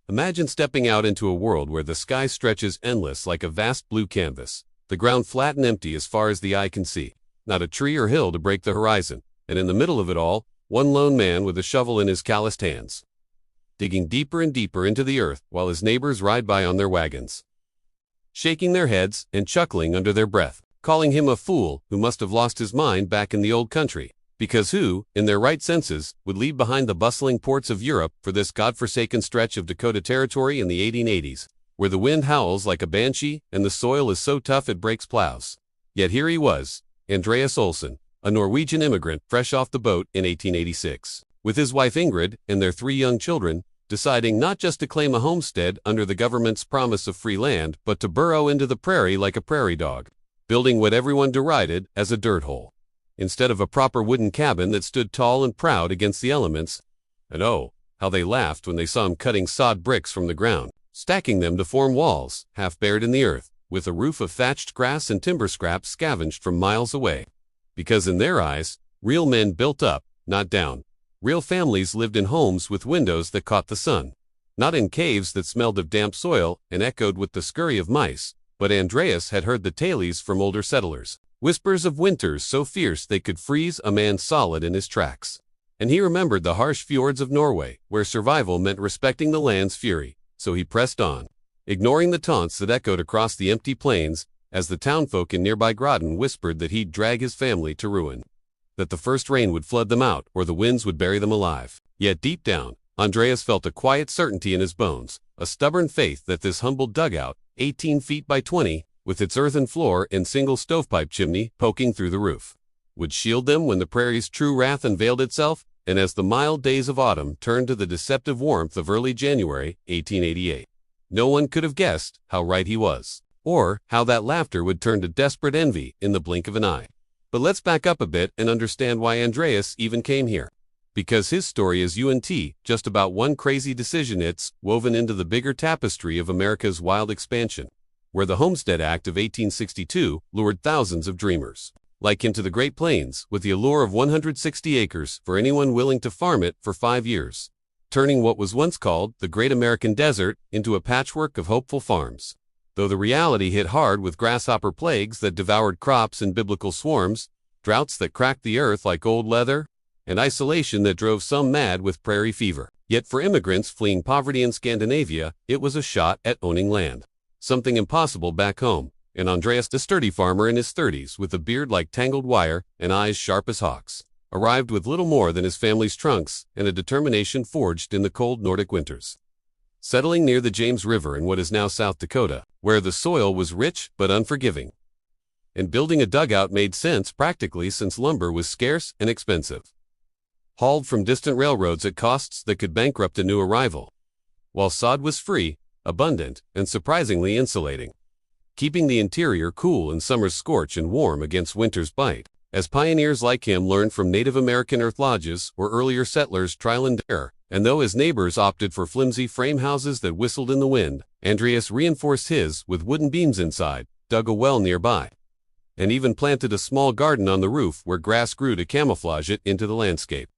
Imagine stepping out into a world where the sky stretches endless like a vast blue canvas, the ground flat and empty as far as the eye can see, not a tree or hill to break the horizon, and in the middle of it all, one lone man with a shovel in his calloused hands, digging deeper and deeper into the earth while his neighbors ride by on their wagons, shaking their heads and chuckling under their breath, calling him a fool who must have lost his mind back in the old country, because who, in their right senses, would leave behind the bustling ports of Europe for this godforsaken stretch of Dakota territory in the 1880s, where the wind howls like a banshee and the soil is so tough it breaks plows? Yet here he was, Andreas Olson, a Norwegian immigrant fresh off the boat in 1886, with his wife Ingrid and their 3 young children, deciding not just to claim a homestead under the government's promise of free land, but to burrow into the prairie like a prairie dog, building what everyone derided as a dirt hole, instead of a proper wooden cabin that stood tall and proud against the elements. And oh, how they laughed when they saw him cutting sod bricks from the ground, stacking them to form walls, half buried in the earth, with a roof of thatched grass and timber scraps scavenged from miles away. Because in their eyes, real men built up, not down. Real families lived in homes with windows that caught the sun, not in caves that smelled of damp soil and echoed with the scurry of mice. But Andreas had heard the tales from older settlers, whispers of winters so fierce they could freeze a man solid in his tracks. And he remembered the harsh fjords of Norway, where survival meant respecting the land's fury. So he pressed on, ignoring the taunts that echoed across the empty plains, as the townfolk in nearby Groton whispered that he'd drag his family to ruin, that the first rain would flood them out or the winds would bury them alive. Yet deep down, Andreas felt a quiet certainty in his bones, a stubborn faith that this humble dugout, 18 feet by 20, with its earthen floor and single stovepipe chimney poking through the roof, would shield them when the prairie's true wrath unveiled itself, and as the mild days of autumn turned to the deceptive warmth of early January, 1888. No one could have guessed how right he was, or how that laughter would turn to desperate envy in the blink of an eye. But let's back up a bit and understand why Andreas even came here. Because his story is just about one crazy decision it's woven into the bigger tapestry of America's wild expansion, where the Homestead Act of 1862 lured thousands of dreamers like him to the Great Plains with the allure of 160 acres for anyone willing to farm it for 5 years, turning what was once called the Great American Desert into a patchwork of hopeful farms. Though the reality hit hard with grasshopper plagues that devoured crops in biblical swarms, droughts that cracked the earth like old leather, and isolation that drove some mad with prairie fever. Yet for immigrants fleeing poverty in Scandinavia, it was a shot at owning land, something impossible back home. And Andreas, the sturdy farmer in his 30s with a beard like tangled wire and eyes sharp as hawks, arrived with little more than his family's trunks and a determination forged in the cold Nordic winters. Settling near the James River in what is now South Dakota, where the soil was rich but unforgiving, and building a dugout made sense practically since lumber was scarce and expensive, hauled from distant railroads at costs that could bankrupt a new arrival, while sod was free, abundant, and surprisingly insulating, keeping the interior cool in summer's scorch and warm against winter's bite. As pioneers like him learned from Native American earth lodges or earlier settlers' trial and error, and though his neighbors opted for flimsy frame houses that whistled in the wind, Andreas reinforced his with wooden beams inside, dug a well nearby, and even planted a small garden on the roof where grass grew to camouflage it into the landscape,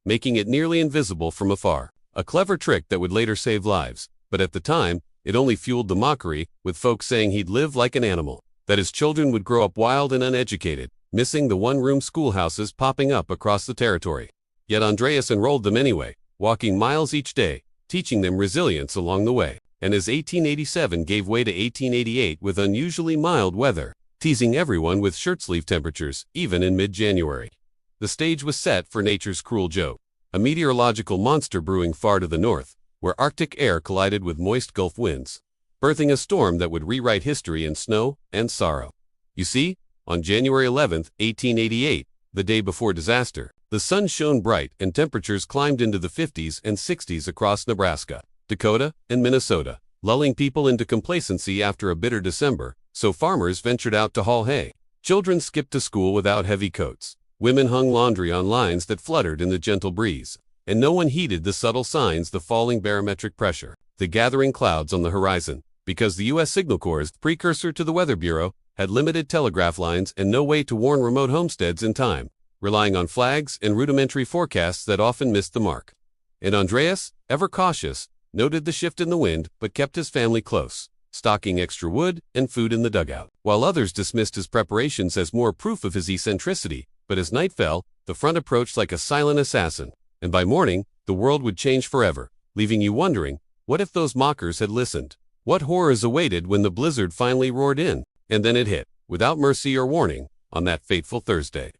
making it nearly invisible from afar. A clever trick that would later save lives, but at the time, it only fueled the mockery, with folks saying he'd live like an animal, that his children would grow up wild and uneducated, missing the one-room schoolhouses popping up across the territory. Yet Andreas enrolled them anyway, walking miles each day, teaching them resilience along the way. And as 1887 gave way to 1888 with unusually mild weather, teasing everyone with shirt-sleeve temperatures, even in mid-January, the stage was set for nature's cruel joke, a meteorological monster brewing far to the north, where Arctic air collided with moist Gulf winds, birthing a storm that would rewrite history in snow and sorrow. You see, on January 11, 1888, the day before disaster, the sun shone bright and temperatures climbed into the 50s and 60s across Nebraska, Dakota, and Minnesota, lulling people into complacency after a bitter December, so farmers ventured out to haul hay. Children skipped to school without heavy coats. Women hung laundry on lines that fluttered in the gentle breeze. And no one heeded the subtle signs, the falling barometric pressure, the gathering clouds on the horizon, because the U.S. Signal Corps, precursor to the Weather Bureau, had limited telegraph lines and no way to warn remote homesteads in time, relying on flags and rudimentary forecasts that often missed the mark. And Andreas, ever cautious, noted the shift in the wind but kept his family close, stocking extra wood and food in the dugout, while others dismissed his preparations as more proof of his eccentricity. But as night fell, the front approached like a silent assassin, and by morning, the world would change forever, leaving you wondering, what if those mockers had listened? What horrors awaited when the blizzard finally roared in? And then it hit, without mercy or warning, on that fateful Thursday.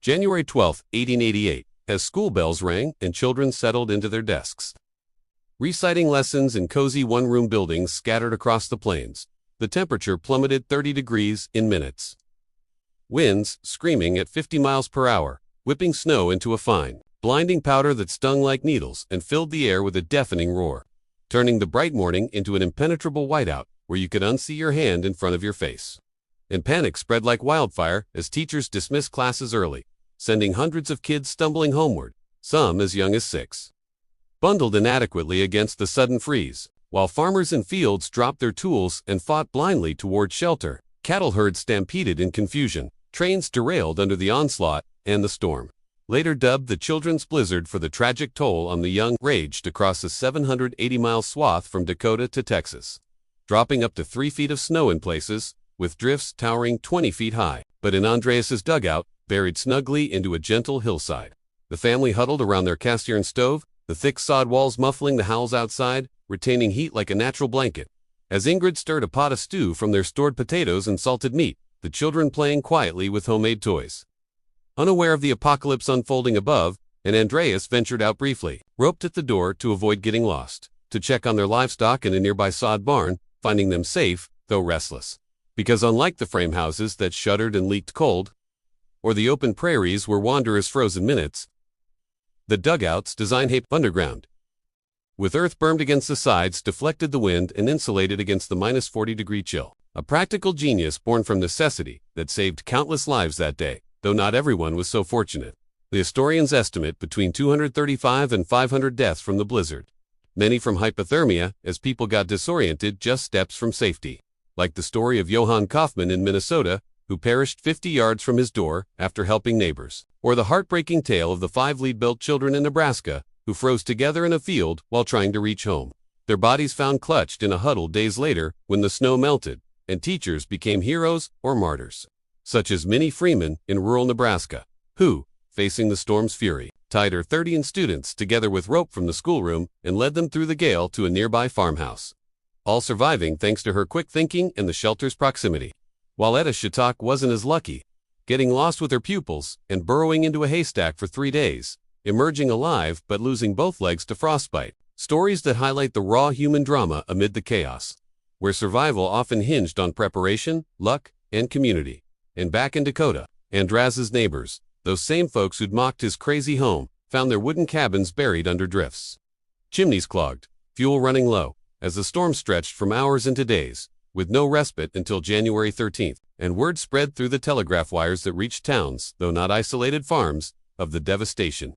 January 12, 1888, as school bells rang and children settled into their desks, reciting lessons in cozy one-room buildings scattered across the plains. The temperature plummeted 30 degrees in minutes. Winds, screaming at 50 miles per hour, whipping snow into a fine, blinding powder that stung like needles and filled the air with a deafening roar, turning the bright morning into an impenetrable whiteout where you could unsee your hand in front of your face. And panic spread like wildfire as teachers dismissed classes early, sending hundreds of kids stumbling homeward, some as young as 6. Bundled inadequately against the sudden freeze, while farmers in fields dropped their tools and fought blindly toward shelter, cattle herds stampeded in confusion, trains derailed under the onslaught and the storm. Later dubbed the Children's Blizzard for the tragic toll on the young, raged across a 780-mile swath from Dakota to Texas, dropping up to 3 feet of snow in places, with drifts towering 20 feet high. But in Andreas's dugout, buried snugly into a gentle hillside, the family huddled around their cast-iron stove, the thick sod walls muffling the howls outside, retaining heat like a natural blanket. As Ingrid stirred a pot of stew from their stored potatoes and salted meat, the children playing quietly with homemade toys. Unaware of the apocalypse unfolding above, and Andreas ventured out briefly, roped at the door to avoid getting lost, to check on their livestock in a nearby sod barn, finding them safe, though restless. Because unlike the frame houses that shuddered and leaked cold, or the open prairies where wanderers froze in minutes, the dugouts, designed underground, with earth burned against the sides, deflected the wind and insulated against the minus 40-degree chill. A practical genius born from necessity that saved countless lives that day, though not everyone was so fortunate. The historians estimate between 235 and 500 deaths from the blizzard, many from hypothermia as people got disoriented just steps from safety, like the story of Johann Kaufmann in Minnesota, who perished 50 yards from his door after helping neighbors, or the heartbreaking tale of the 5 lead-belt children in Nebraska who froze together in a field while trying to reach home, their bodies found clutched in a huddle days later when the snow melted, and teachers became heroes or martyrs, such as Minnie Freeman in rural Nebraska, who, facing the storm's fury, tied her 30 students together with rope from the schoolroom and led them through the gale to a nearby farmhouse, all surviving thanks to her quick thinking and the shelter's proximity. While Etta Shatok wasn't as lucky, getting lost with her pupils and burrowing into a haystack for 3 days, emerging alive but losing both legs to frostbite. Stories that highlight the raw human drama amid the chaos, where survival often hinged on preparation, luck, and community. And back in Dakota, Andreas's neighbors, those same folks who'd mocked his crazy home, found their wooden cabins buried under drifts, chimneys clogged, fuel running low, as the storm stretched from hours into days, with no respite until January 13th, and word spread through the telegraph wires that reached towns, though not isolated farms, of the devastation.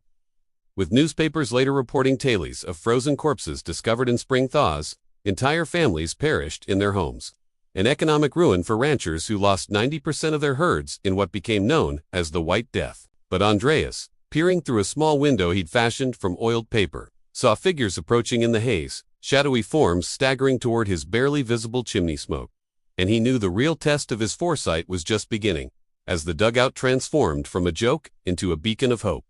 With newspapers later reporting tales of frozen corpses discovered in spring thaws, entire families perished in their homes. An economic ruin for ranchers who lost 90% of their herds in what became known as the White Death. But Andreas, peering through a small window he'd fashioned from oiled paper, saw figures approaching in the haze, shadowy forms staggering toward his barely visible chimney smoke. And he knew the real test of his foresight was just beginning, as the dugout transformed from a joke into a beacon of hope,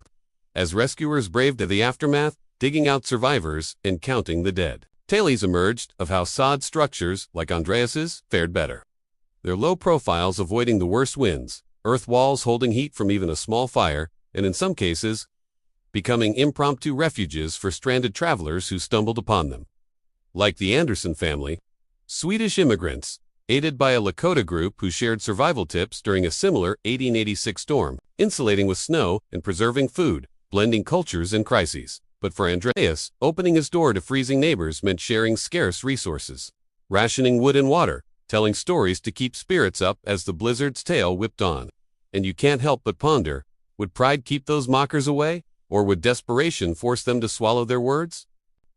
as rescuers braved the aftermath, digging out survivors and counting the dead. Tales emerged of how sod structures, like Andreas's, fared better, their low profiles avoiding the worst winds, earth walls holding heat from even a small fire, and in some cases, becoming impromptu refuges for stranded travelers who stumbled upon them. Like the Anderson family, Swedish immigrants, aided by a Lakota group who shared survival tips during a similar 1886 storm, insulating with snow and preserving food, blending cultures in crises. But for Andreas, opening his door to freezing neighbors meant sharing scarce resources, rationing wood and water, telling stories to keep spirits up as the blizzard's tail whipped on. And you can't help but ponder, would pride keep those mockers away, or would desperation force them to swallow their words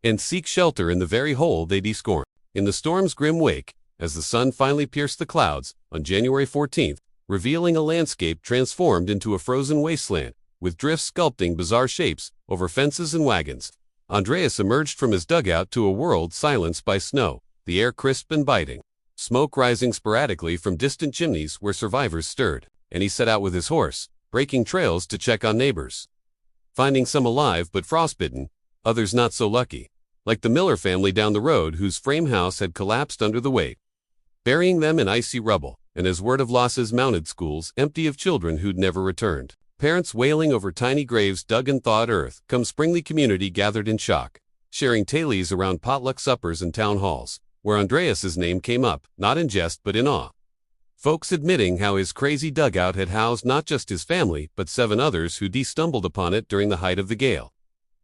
and seek shelter in the very hole they'd scorned? In the storm's grim wake, as the sun finally pierced the clouds on January 14th, revealing a landscape transformed into a frozen wasteland, with drifts sculpting bizarre shapes over fences and wagons, Andreas emerged from his dugout to a world silenced by snow, the air crisp and biting, smoke rising sporadically from distant chimneys where survivors stirred, and he set out with his horse, breaking trails to check on neighbors. Finding some alive but frostbitten, others not so lucky, like the Miller family down the road whose frame house had collapsed under the weight, burying them in icy rubble, and as word of losses mounted, schools empty of children who'd never returned. Parents wailing over tiny graves dug in thawed earth. Come spring, the community gathered in shock, sharing tales around potluck suppers and town halls, where Andreas's name came up, not in jest but in awe. Folks admitting how his crazy dugout had housed not just his family but 7 others who stumbled upon it during the height of the gale,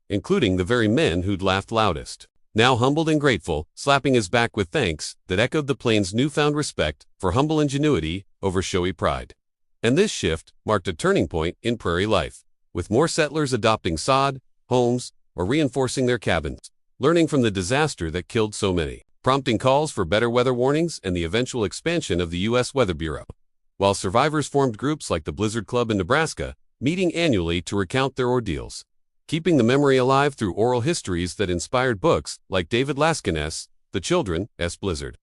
including the very men who'd laughed loudest. Now humbled and grateful, slapping his back with thanks that echoed the plain's newfound respect for humble ingenuity over showy pride. And this shift marked a turning point in prairie life, with more settlers adopting sod homes or reinforcing their cabins, learning from the disaster that killed so many, prompting calls for better weather warnings and the eventual expansion of the U.S. Weather Bureau, while survivors formed groups like the Blizzard Club in Nebraska, meeting annually to recount their ordeals, keeping the memory alive through oral histories that inspired books like David Laskin's The Children's Blizzard,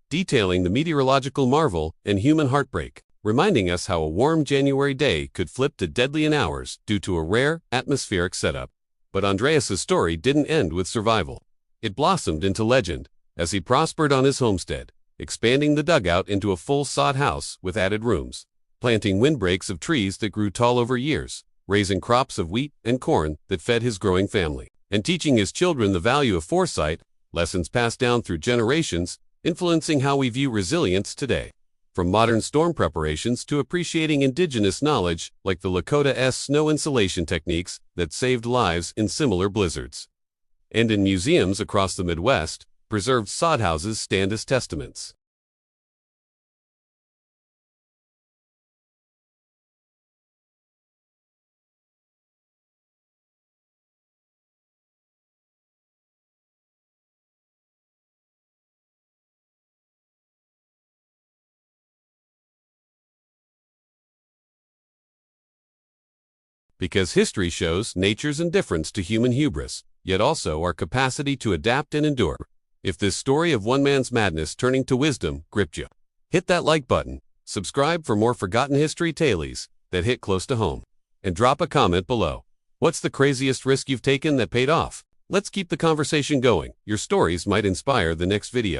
detailing the meteorological marvel and human heartbreak, reminding us how a warm January day could flip to deadly in hours due to a rare atmospheric setup. But Andreas's story didn't end with survival. It blossomed into legend as he prospered on his homestead, expanding the dugout into a full sod house with added rooms, planting windbreaks of trees that grew tall over years, raising crops of wheat and corn that fed his growing family, and teaching his children the value of foresight, lessons passed down through generations, influencing how we view resilience today. From modern storm preparations to appreciating indigenous knowledge like the Lakota snow insulation techniques that saved lives in similar blizzards. And in museums across the Midwest, preserved sod houses stand as testaments. Because history shows nature's indifference to human hubris, yet also our capacity to adapt and endure. If this story of one man's madness turning to wisdom gripped you, hit that like button, subscribe for more forgotten history tales that hit close to home, and drop a comment below. What's the craziest risk you've taken that paid off? Let's keep the conversation going. Your stories might inspire the next video.